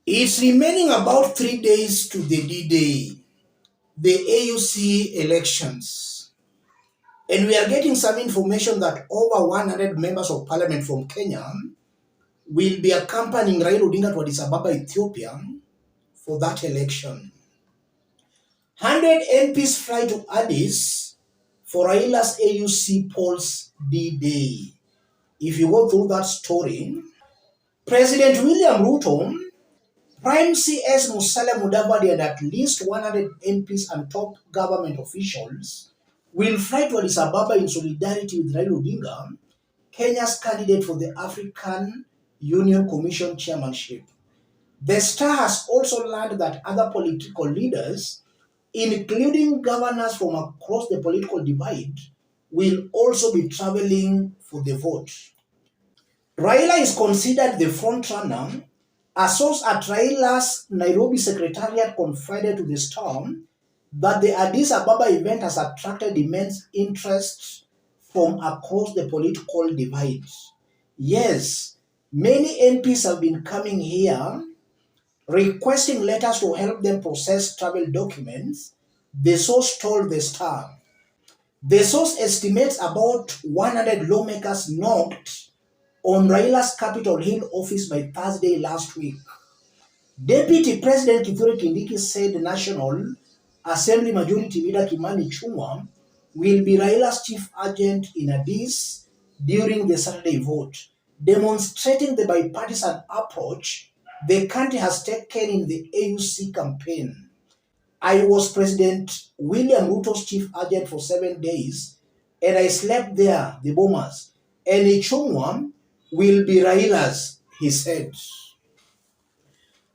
It's remaining about 3 days to the D-Day, the AUC elections. And we are getting some information that over 100 members of parliament from Kenya will be accompanying Raila Odinga to Addis Ababa, Ethiopia for that election. 100 MPs fly to Addis for Raila's AUC polls D-Day. If you go through that story, President William Ruto, Prime CS Musalia Mudavadi and at least 100 MPs and top government officials will fly to Addis Ababa in solidarity with Raila Odinga, Kenya's candidate for the African Union Commission chairmanship. The Star has also learned that other political leaders, including governors from across the political divide, will also be traveling for the vote. Raila is considered the frontrunner. A source at Raila's Nairobi secretariat confided to the Storm that the Addis Ababa event has attracted immense interest from across the political divide. Yes, many MPs have been coming here requesting letters to help them process travel documents, the source told the Star. The source estimates about 100 lawmakers knocked on Raila's Capitol Hill office by Thursday last week. Deputy President Kithure Kindiki said National Assembly Majority Leader Kimani Ichung'wah will be Raila's chief agent in Addis during the Saturday vote, demonstrating the bipartisan approach the country has taken in the AUC campaign. I was President William Ruto's chief agent for 7 days, and I slept there, the bombers, and Ichung'wah will be Raila's, he said.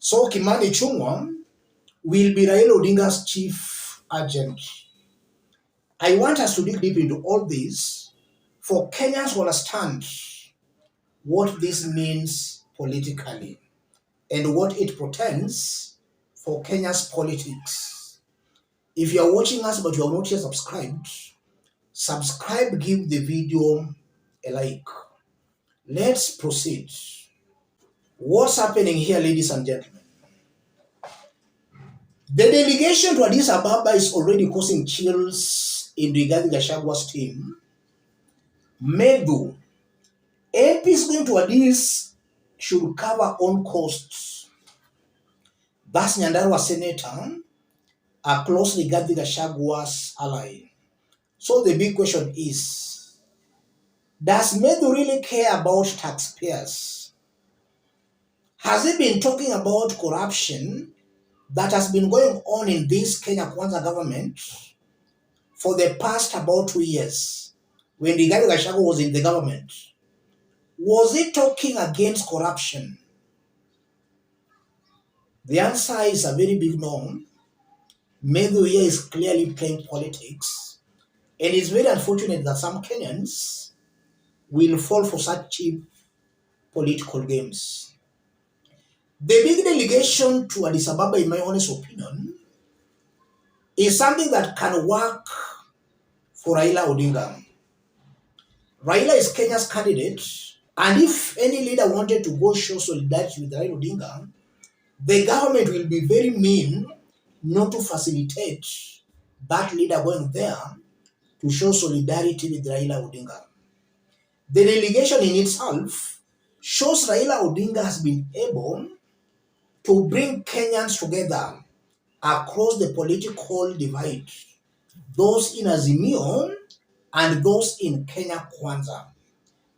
So Kimani Ichung'wah will be Raila Odinga's chief agent. I want us to dig deep into all this for Kenyans to understand what this means politically and what it portends for Kenya's politics. If you are watching us but you are not yet subscribed, subscribe, give the video a like. Let's proceed. What's happening here, ladies and gentlemen? The delegation to Addis Ababa is already causing chills in regarding Gachagua's team. Medu, MPs going to Addis should cover own costs. That's Nyandarua senator, a closely regarding Gachagua's ally. So the big question is, does Medu really care about taxpayers? Has he been talking about corruption that has been going on in this Kenya Kwanza government for the past about 2 years when Rigathi Gachagua was in the government? Was he talking against corruption? The answer is a very big no. Medu here is clearly playing politics, and it's very unfortunate that some Kenyans will fall for such cheap political games. The big delegation to Addis Ababa, in my honest opinion, is something that can work for Raila Odinga. Raila is Kenya's candidate, and if any leader wanted to go show solidarity with Raila Odinga, the government will be very mean not to facilitate that leader going there to show solidarity with Raila Odinga. The delegation in itself shows Raila Odinga has been able to bring Kenyans together across the political divide, those in Azimio and those in Kenya Kwanza.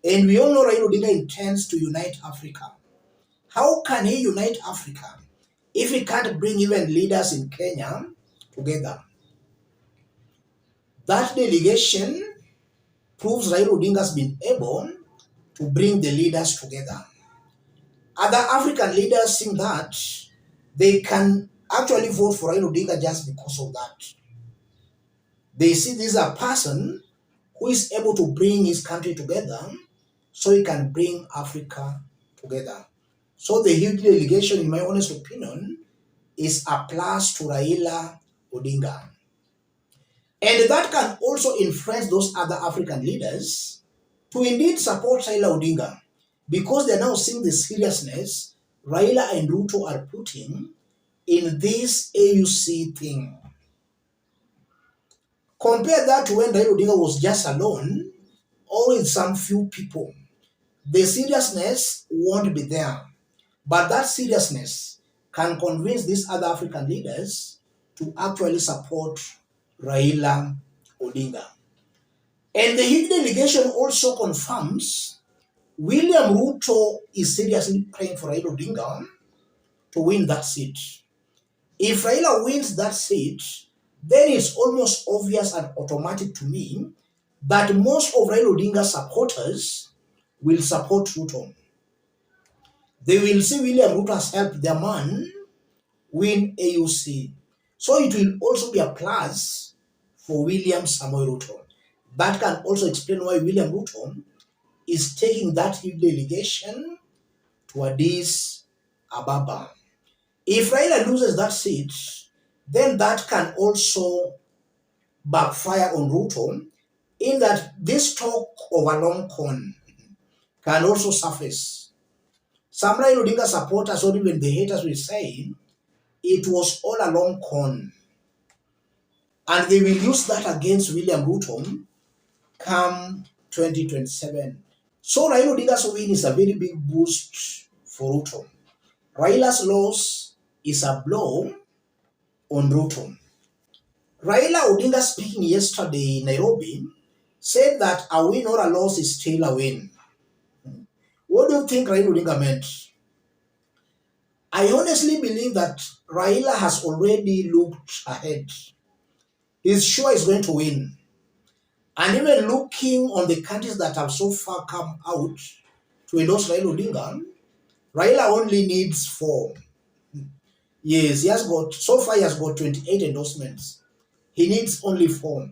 And we all know Raila Odinga intends to unite Africa. How can he unite Africa if he can't bring even leaders in Kenya together? That delegation proves Raila Odinga has been able to bring the leaders together. Other African leaders think that they can actually vote for Raila Odinga just because of that. They see this as a person who is able to bring his country together so he can bring Africa together. So the huge delegation, in my honest opinion, is a plus to Raila Odinga. And that can also influence those other African leaders to indeed support Raila Odinga, because they're now seeing the seriousness Raila and Ruto are putting in this AUC thing. Compare that to when Raila Odinga was just alone, or with some few people. The seriousness won't be there. But that seriousness can convince these other African leaders to actually support Raila Odinga. And the huge delegation also confirms William Ruto is seriously praying for Raila Odinga to win that seat. If Raila wins that seat, then it's almost obvious and automatic to me that most of Raila Odinga's supporters will support Ruto. They will see William Ruto has helped their man win AUC. So it will also be a plus for William Samoei Ruto. That can also explain why William Ruto is taking that huge delegation to Addis Ababa. If Raila loses that seat, then that can also backfire on Ruto in that this talk of a long con can also surface. Some Raila Odinga supporters or even the haters will say it was all a long con. And they will use that against William Ruto come 2027. So Raila Odinga's win is a very big boost for Ruto. Raila's loss is a blow on Ruto. Raila Odinga, speaking yesterday in Nairobi, said that a win or a loss is still a win. What do you think Raila Odinga meant? I honestly believe that Raila has already looked ahead. He's sure he's going to win. And even looking on the countries that have so far come out to endorse Raila Odinga, Raila only needs 4. Yes, so far he has got 28 endorsements. He needs only 4.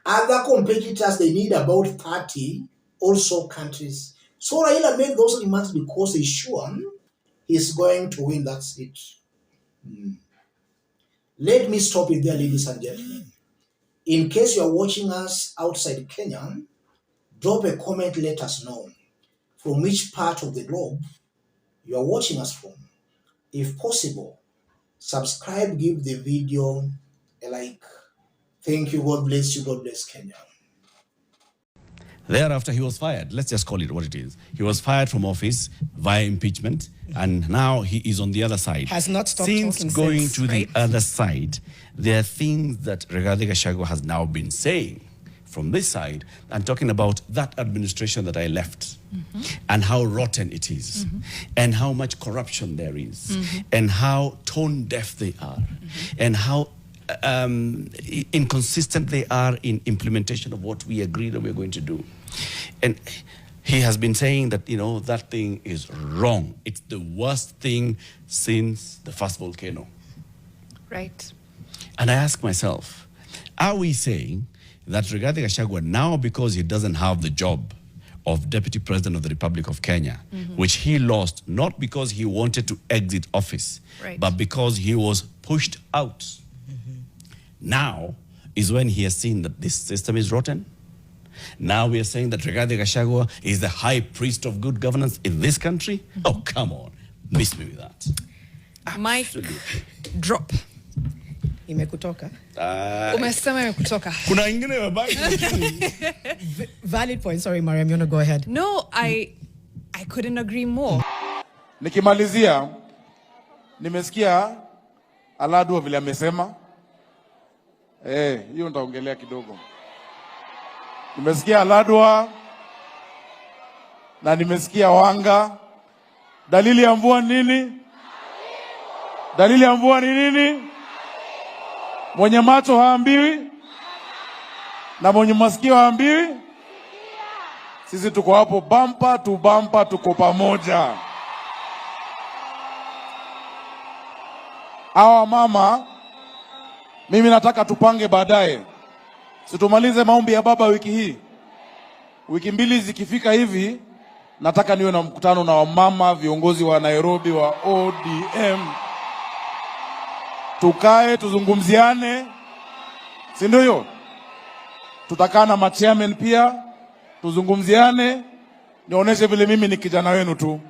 Other competitors, they need about 30 also countries. So Raila made those remarks because he's sure he's going to win that seat. Let me stop it there, ladies and gentlemen. In case you are watching us outside Kenya, drop a comment, let us know from which part of the globe you are watching us from. If possible, subscribe, give the video a like. Thank you. God bless you. God bless Kenya. Thereafter, he was fired. Let's just call it what it is. He was fired from office via impeachment, and now he is on the other side. Has not stopped Since talking going since, to right? the other side, there are things that Rigathi Gachagua has now been saying from this side and talking about that administration that I left and how rotten it is and how much corruption there is and how tone deaf they are and how inconsistent they are in implementation of what we agreed that we're going to do. And he has been saying that, you know, that thing is wrong. It's the worst thing since the first volcano. Right. And I ask myself, are we saying that Rigathi Gachagua now, because he doesn't have the job of Deputy President of the Republic of Kenya, which he lost not because he wanted to exit office, but because he was pushed out, now is when he has seen that this system is rotten? Now we are saying that Rigathi Gachagua is the high priest of good governance in this country? Oh, come on. Miss me with that. Mike, drop. Imekutoka. Umesema imekutoka. Kuna ingine mabaki. Valid point. Sorry, Mariam, you want to go ahead? No, I couldn't agree more. Nikimalizia, nimesikia Aladu vile amesema. Hiyo nitaongelea kidogo. Nimesikia Aladwa na nimesikia Wanga. Dalili ya mvua nini? Dalili ya mvua ni nini? Mwenye macho haambiwi na mwenye masikio haambiwi. Sisi tuko hapo bumper to bumper, tuko pamoja. Hawa mama, mimi nataka tupange baadaye. Situmalize maombi ya baba wiki hii. Wiki mbili zikifika hivi, nataka niwe na mkutano na wamama, viongozi wa Nairobi wa ODM. Tukae, tuzungumziane. Si ndio hiyo? Tutakaa na machairman pia, tuzungumziane. Nionyeshe vile mimi ni kijana wenu tu.